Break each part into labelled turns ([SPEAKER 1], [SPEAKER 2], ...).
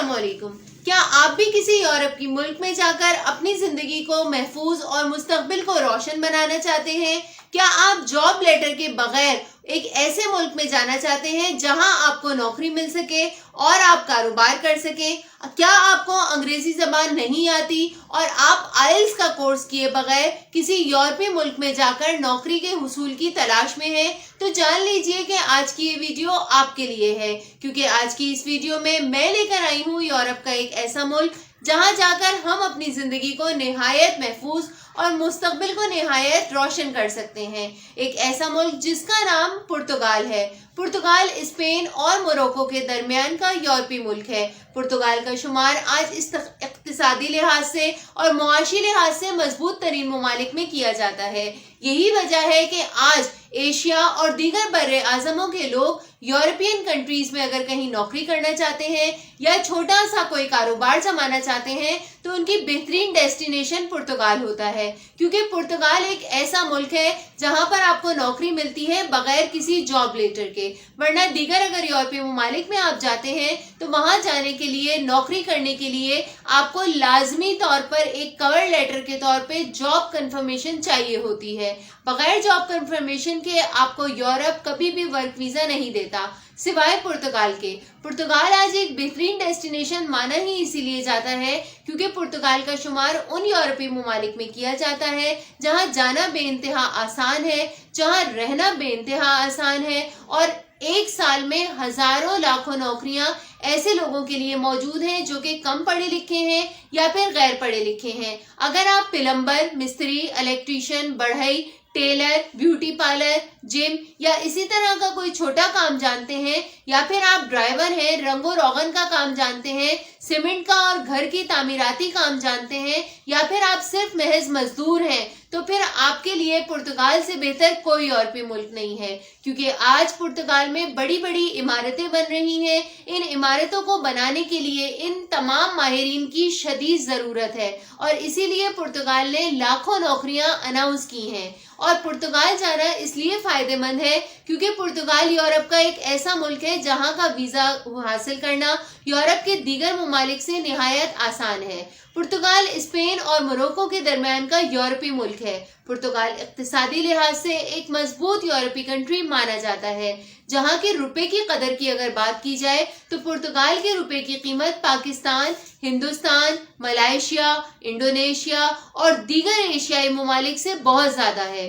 [SPEAKER 1] अस्सलाम वालेकुम। क्या आप भी किसी यूरोप की मुल्क में जाकर अपनी जिंदगी को महफूज और मुस्तकबिल को रोशन बनाना चाहते हैं? क्या आप जॉब लेटर के बगैर एक ऐसे मुल्क में जाना चाहते हैं जहां आपको नौकरी मिल सके और आप कारोबार कर सके? क्या आपको अंग्रेजी जबान नहीं आती और आप आइल्स का कोर्स किए बगैर किसी यूरोपीय मुल्क में जाकर नौकरी के हुसूल की तलाश में हैं? तो जान लीजिए कि आज की ये वीडियो आपके लिए है, क्योंकि आज की इस वीडियो में मैं लेकर आई हूँ यूरोप का एक ऐसा मुल्क जहां जाकर हम अपनी जिंदगी को निहायत महफूज और मुस्तकबिल को निहायत रोशन कर सकते हैं। एक ऐसा मुल्क जिसका नाम पुर्तगाल है। पुर्तगाल स्पेन और मोरक्को के दरमियान का यूरोपीय मुल्क है। पुर्तगाल का शुमार आज इक्तिसादी लिहाज से और मुआशी लिहाज से मजबूत तरीन ममालिक में किया जाता है। यही वजह है कि आज एशिया और दीगर बर्रे आज़मों के लोग यूरोपियन कंट्रीज में अगर कहीं नौकरी करना चाहते हैं या छोटा सा कोई कारोबार जमाना चाहते हैं तो उनकी बेहतरीन डेस्टिनेशन पुर्तगाल होता है, क्योंकि पुर्तगाल एक ऐसा मुल्क है जहां पर आपको नौकरी मिलती है बगैर किसी जॉब लेटर के। वरना दीगर अगर यूरोपीय ममालिक में आप जाते हैं तो वहां जाने के लिए, नौकरी करने के लिए आपको लाजमी तौर पर एक कवर लेटर के तौर पे जॉब कंफर्मेशन चाहिए होती है। बगैर जॉब कंफर्मेशन के आपको यूरोप कभी भी वर्क वीजा नहीं देता, सिवाय पुर्तगाल के। पुर्तगाल आज एक बेहतरीन डेस्टिनेशन माना ही इसीलिए जाता है क्योंकि पुर्तगाल का शुमार उन यूरोपीय ममालिक में किया जाता है जहां जाना बेइंतहा आसान है, जहां रहना बेइंतहा आसान है और एक साल में हजारों लाखों नौकरियां ऐसे लोगों के लिए मौजूद हैं जो कि कम पढ़े लिखे हैं या फिर गैर पढ़े लिखे हैं। अगर आप प्लम्बर, मिस्त्री, इलेक्ट्रीशियन, बढ़ई, टेलर, ब्यूटी पार्लर, जिम या इसी तरह का कोई छोटा काम जानते हैं, या फिर आप ड्राइवर हैं, रंगो रोगन का काम जानते हैं, सीमेंट का और घर की तामीराती काम जानते हैं, या फिर आप सिर्फ महज मजदूर हैं, तो फिर आपके लिए पुर्तगाल से बेहतर कोई यूरोपीय मुल्क नहीं है। क्योंकि आज पुर्तगाल में बड़ी बड़ी इमारतें बन रही हैं। इन इमारतों को बनाने के लिए इन तमाम माहिरीन की शदीद जरूरत है और इसीलिए पुर्तगाल ने लाखों नौकरियां अनाउंस की हैं। और पुर्तगाल जाना इसलिए फायदेमंद है क्योंकि पुर्तगाल यूरोप का एक ऐसा मुल्क है जहां का वीजा हासिल करना यूरोप के दीगर ममालिक से निहायत आसान है। पुर्तगाल स्पेन और मोरक्को के दरमियान का यूरोपीय मुल्क है। पुर्तगाल इक्तिसादी लिहाज से एक मजबूत यूरोपीय कंट्री माना जाता है। जहां के रुपए की कदर की अगर बात की जाए तो पुर्तगाल के रुपए की कीमत पाकिस्तान, हिंदुस्तान, मलेशिया, इंडोनेशिया और दीगर एशियाई ममालिक से बहुत ज्यादा है।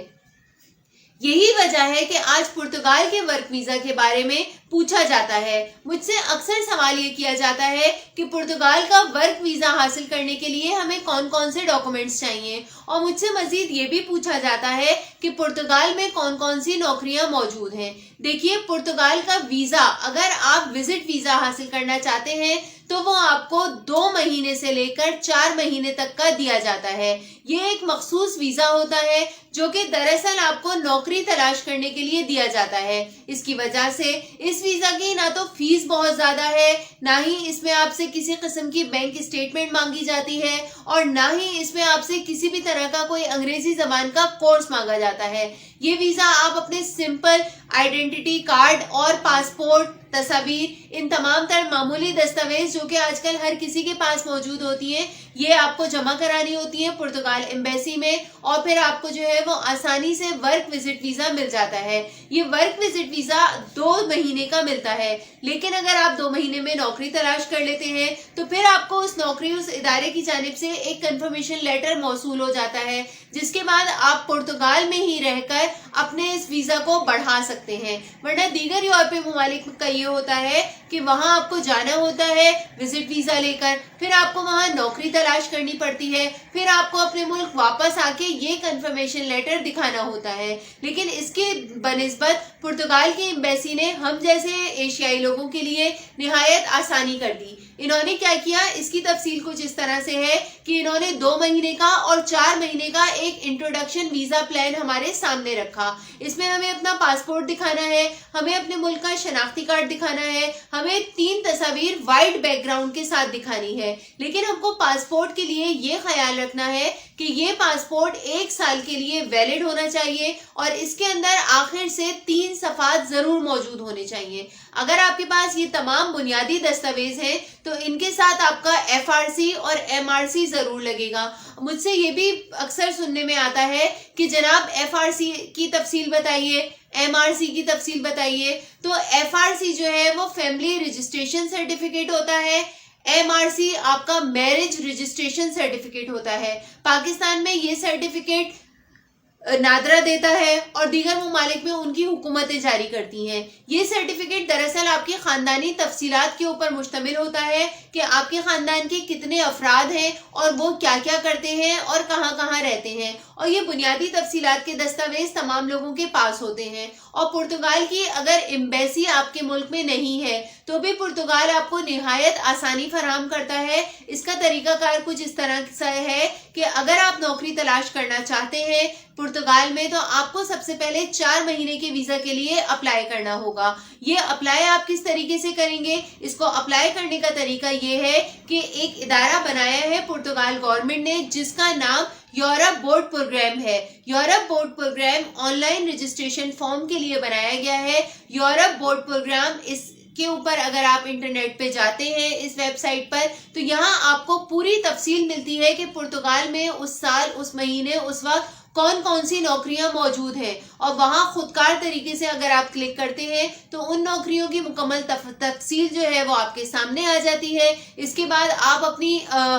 [SPEAKER 1] यही वजह है कि आज पुर्तगाल के वर्क वीजा के बारे में पूछा जाता है। मुझसे अक्सर सवाल ये किया जाता है कि पुर्तगाल का वर्क वीजा हासिल करने के लिए हमें कौन कौन से डॉक्यूमेंट्स चाहिए, और मुझसे मजीद ये भी पूछा जाता है कि पुर्तगाल में कौन कौन सी नौकरियां मौजूद हैं। देखिए, पुर्तगाल का वीजा अगर आप विजिट वीजा हासिल करना चाहते हैं तो वो आपको 2 महीने से लेकर 4 महीने तक का दिया जाता है। ये एक मखसूस वीजा होता है जो कि दरअसल आपको नौकरी तलाश करने के लिए दिया जाता है। इसकी वजह से इस वीजा की ना तो फीस बहुत ज्यादा है, ना ही इसमें आपसे किसी किस्म की बैंक स्टेटमेंट मांगी जाती है और ना ही इसमें आपसे किसी भी तरह का कोई अंग्रेजी जबान का कोर्स मांगा जाता है। ये वीजा आप अपने सिंपल आइडेंटिटी कार्ड और पासपोर्ट, तस्वीर, इन तमाम तर मामूली दस्तावेज जो कि आजकल हर किसी के पास मौजूद होती हैं, ये आपको जमा करानी होती है पुर्तगाल एम्बेसी में, और फिर आपको जो है वो आसानी से वर्क विजिट वीजा मिल जाता है। ये वर्क विजिट वीजा 2 महीने का मिलता है, लेकिन अगर आप 2 महीने में नौकरी तलाश कर लेते हैं तो फिर आपको उस इदारे की जानिब से एक कंफर्मेशन लेटर मौसूल हो जाता है, जिसके बाद आप पुर्तगाल में ही रहकर अपने इस वीजा को बढ़ा सकते हैं। वरना दीगर यूरोपीय ममालिक का ये होता है कि वहां आपको जाना होता है विजिट वीजा लेकर, फिर आपको वहां नौकरी तलाश करनी पड़ती है, फिर आपको अपने मुल्क वापस आके ये कंफर्मेशन लेटर दिखाना होता है। लेकिन इसके बनिस्बत पुर्तगाल की एम्बेसी ने हम जैसे एशियाई लोगों के लिए निहायत आसानी कर दी। इन्होंने क्या किया, इसकी तफसील कुछ इस तरह से है कि इन्होंने 2 महीने का और 4 महीने का एक इंट्रोडक्शन वीजा प्लान हमारे सामने रखा। इसमें हमें अपना पासपोर्ट दिखाना है, हमें अपने मुल्क का शनाख्ती कार्ड दिखाना है, हमें 3 तस्वीर वाइट बैकग्राउंड के साथ दिखानी है। लेकिन हमको पासपोर्ट के लिए ये ख्याल रखना है कि ये पासपोर्ट 1 साल के लिए वैलिड होना चाहिए और इसके अंदर आखिर से 3 सफात जरूर मौजूद होने चाहिए। अगर आपके पास ये तमाम बुनियादी दस्तावेज हैं तो इनके साथ आपका FRC और MRC जरूर लगेगा। मुझसे ये भी अक्सर सुनने में आता है कि जनाब FRC की तफसील बताइए, MRC की तफसील बताइए। तो FRC जो है वो फैमिली रजिस्ट्रेशन सर्टिफिकेट होता है, MRC आपका मैरिज रजिस्ट्रेशन सर्टिफिकेट होता है। पाकिस्तान में ये सर्टिफिकेट नादरा देता है और दीगर ममालिक में उनकी हुकूमतें जारी करती हैं। ये सर्टिफिकेट दरअसल आपकी खानदानी तफसीलात के ऊपर मुश्तमिल होता है कि आपके खानदान के कितने अफराद हैं और वो क्या क्या करते हैं और कहाँ कहाँ रहते हैं, और ये बुनियादी तफसीलात के दस्तावेज तमाम लोगों के पास होते हैं। और पुर्तगाल की अगर एम्बेसी आपके मुल्क में नहीं है तो भी पुर्तगाल आपको निहायत आसानी फराहम करता है। इसका तरीकाकार कुछ इस तरह से है कि अगर आप नौकरी तलाश करना चाहते हैं पुर्तगाल में तो आपको सबसे पहले 4 महीने के वीजा के लिए अप्लाई करना होगा। ये अप्लाई आप किस तरीके से करेंगे? इसको अप्लाई करने का तरीका ये है कि एक इदारा बनाया है पुर्तगाल गवर्नमेंट ने जिसका नाम यूरोप बोर्ड प्रोग्राम है। Europe board program online registration form के लिए बनाया गया है। यूरोप बोर्ड प्रोग्राम के ऊपर अगर आप इंटरनेट पे जाते हैं इस वेबसाइट पर तो यहाँ आपको पूरी तफसील मिलती है कि पुर्तगाल में उस साल, उस महीने, उस वक्त कौन कौन सी नौकरियां मौजूद हैं, और वहां खुदकार तरीके से अगर आप क्लिक करते हैं तो उन नौकरियों की मुकम्मल तफसील जो है वो आपके सामने आ जाती है। इसके बाद आप अपनी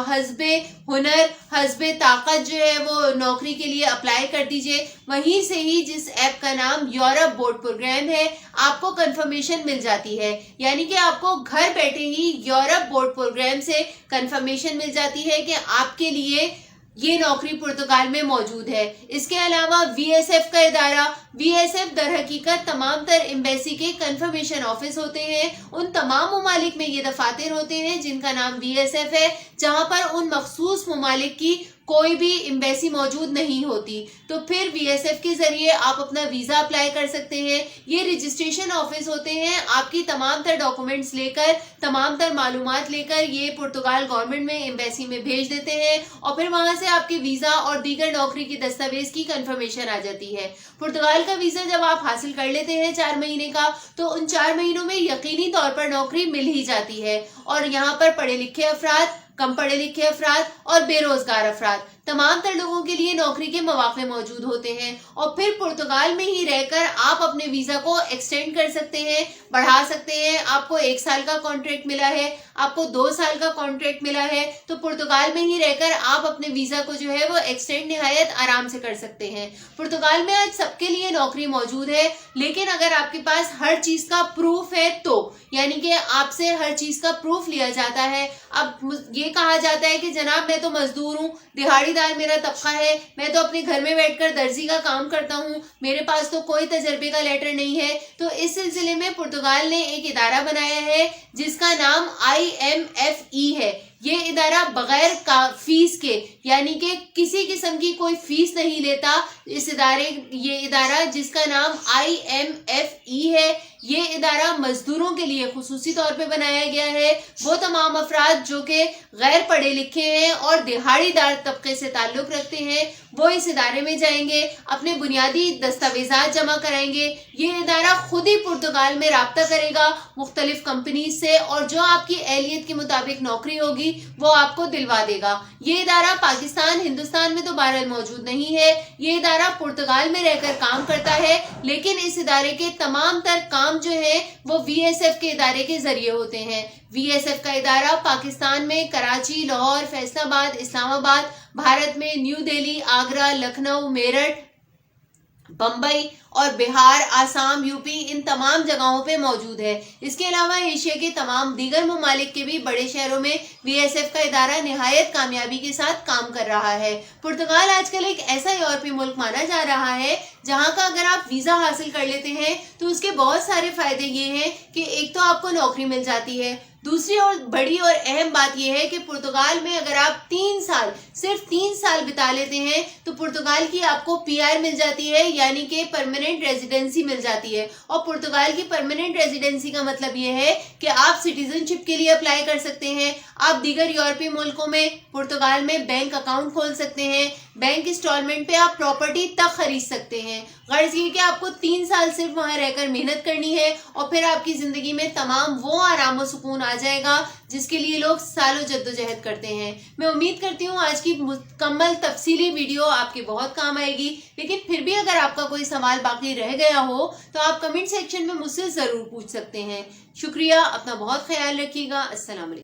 [SPEAKER 1] हस्बे हुनर, हस्बे ताकत जो है वो नौकरी के लिए अप्लाई कर दीजिए। वहीं से ही जिस ऐप का नाम यूरोप बोर्ड प्रोग्राम है आपको कंफर्मेशन मिल जाती है, यानी कि आपको घर बैठे ही यूरोप बोर्ड प्रोग्राम से कंफर्मेशन मिल जाती है कि आपके लिए ये नौकरी पुर्तगाल में मौजूद है। इसके अलावा VSF का इदारा, VSF दर हकीकत तमाम तर एम्बेसी के कंफर्मेशन ऑफिस होते हैं। उन तमाम ममालिक में ये दफातर होते हैं जिनका नाम VSF है, जहां पर उन मखसूस ममालिक की कोई भी एम्बेसी मौजूद नहीं होती। तो फिर VSF के जरिए आप अपना वीजा अप्लाई कर सकते हैं। ये रजिस्ट्रेशन ऑफिस होते हैं, आपकी तमाम तर डॉक्यूमेंट्स लेकर, तमाम तर मालूमात लेकर ये पुर्तगाल गवर्नमेंट में एम्बेसी में भेज देते हैं और फिर वहां से आपके वीजा और दीगर नौकरी की दस्तावेज की कंफर्मेशन आ जाती है। पुर्तगाल का वीजा जब आप हासिल कर लेते हैं 4 महीने का तो उन 4 महीनों में यकीनी तौर पर नौकरी मिल ही जाती है। और यहाँ पर पढ़े लिखे अफराद, कम पढ़े लिखे अफराद और बेरोजगार अफराद तमाम तर लोगों के लिए नौकरी के मौके मौजूद होते हैं। और फिर पुर्तगाल में ही रहकर आप अपने वीजा को एक्सटेंड कर सकते हैं, बढ़ा सकते हैं। आपको 1 साल का कॉन्ट्रैक्ट मिला है, आपको 2 साल का कॉन्ट्रैक्ट मिला है, तो पुर्तगाल में ही रहकर आप अपने वीजा को जो है वो एक्सटेंड निहायत आराम से कर सकते हैं। पुर्तगाल में आज सबके लिए नौकरी मौजूद है, लेकिन अगर आपके पास हर चीज का प्रूफ है तो, यानी कि आपसे हर चीज का प्रूफ लिया जाता है। अब ये कहा जाता है कि जनाब मैं तो मजदूर हूँ, दिहाड़ीदार मेरा तबका है, मैं तो अपने घर में बैठकर दर्जी का काम करता हूँ, मेरे पास तो कोई तजर्बे का लेटर नहीं है। तो इस सिलसिले में पुर्तगाल ने एक इदारा बनाया है जिसका नाम IMFE है। ये इदारा बगैर फीस के, यानी कि किसी किस्म की कोई फीस नहीं लेता। ये इदारा जिसका नाम IMFE है, ये इदारा मजदूरों के लिए खुसूसी तौर पे बनाया गया है। वो तमाम अफराद जो कि गैर पढ़े लिखे हैं और दिहाड़ीदार तबके से ताल्लुक रखते हैं वो इस इदारे में जाएंगे, अपने बुनियादी दस्तावेजात जमा कराएंगे। ये इदारा खुद ही पुर्तगाल में राब्ता करेगा मुख्तलिफ कंपनी से और जो आपकी एहलियत के मुताबिक नौकरी होगी वो आपको दिलवा देगा। ये इदारा पाकिस्तान, हिंदुस्तान में तो बहरहाल मौजूद नहीं है। ये इदारा पुर्तगाल में रहकर काम करता है, लेकिन इस इदारे के तमाम तर काम जो है वो VSF के इदारे के जरिए होते हैं। VSF का इदारा पाकिस्तान में कराची, लाहौर, फैसलाबाद, इस्लामाबाद, भारत में न्यू दिल्ली, आगरा, लखनऊ, मेरठ, बम्बई और बिहार, आसाम, यूपी, इन तमाम जगहों पे मौजूद है। इसके अलावा एशिया के तमाम दीगर ममालिक के भी बड़े शहरों में VSF का इदारा निहायत कामयाबी के साथ काम कर रहा है। पुर्तगाल आजकल एक ऐसा यूरोपीय मुल्क माना जा रहा है जहां का अगर आप वीजा हासिल कर लेते हैं तो उसके बहुत सारे फायदे ये हैं कि एक तो आपको नौकरी मिल जाती है, दूसरी और बड़ी और अहम बात यह है कि पुर्तगाल में अगर आप 3 साल, सिर्फ 3 साल बिता लेते हैं तो पुर्तगाल की आपको PR मिल जाती है, यानी कि परमानेंट रेजिडेंसी मिल जाती है। और पुर्तगाल की परमानेंट रेजिडेंसी का मतलब यह है कि आप सिटीजनशिप के लिए अप्लाई कर सकते हैं। आप दीगर यूरोपीय मुल्कों में पुर्तगाल में बैंक अकाउंट खोल सकते हैं, बैंक इंस्टॉलमेंट पे आप प्रॉपर्टी तक खरीद सकते हैं। غर्ज ये कि आपको 3 साल सिर्फ वहां रहकर मेहनत करनी है और फिर आपकी जिंदगी में तमाम वो आराम और सुकून आ जाएगा जिसके लिए लोग सालों जद्दोजहद करते हैं। मैं उम्मीद करती हूँ आज की मुकम्मल तफसीली वीडियो आपके बहुत काम आएगी, लेकिन फिर भी अगर आपका कोई सवाल बाकी रह गया हो तो आप कमेंट सेक्शन में मुझसे जरूर पूछ सकते हैं। शुक्रिया, अपना बहुत ख्याल रखिएगा। अस्सलाम वालेकुम।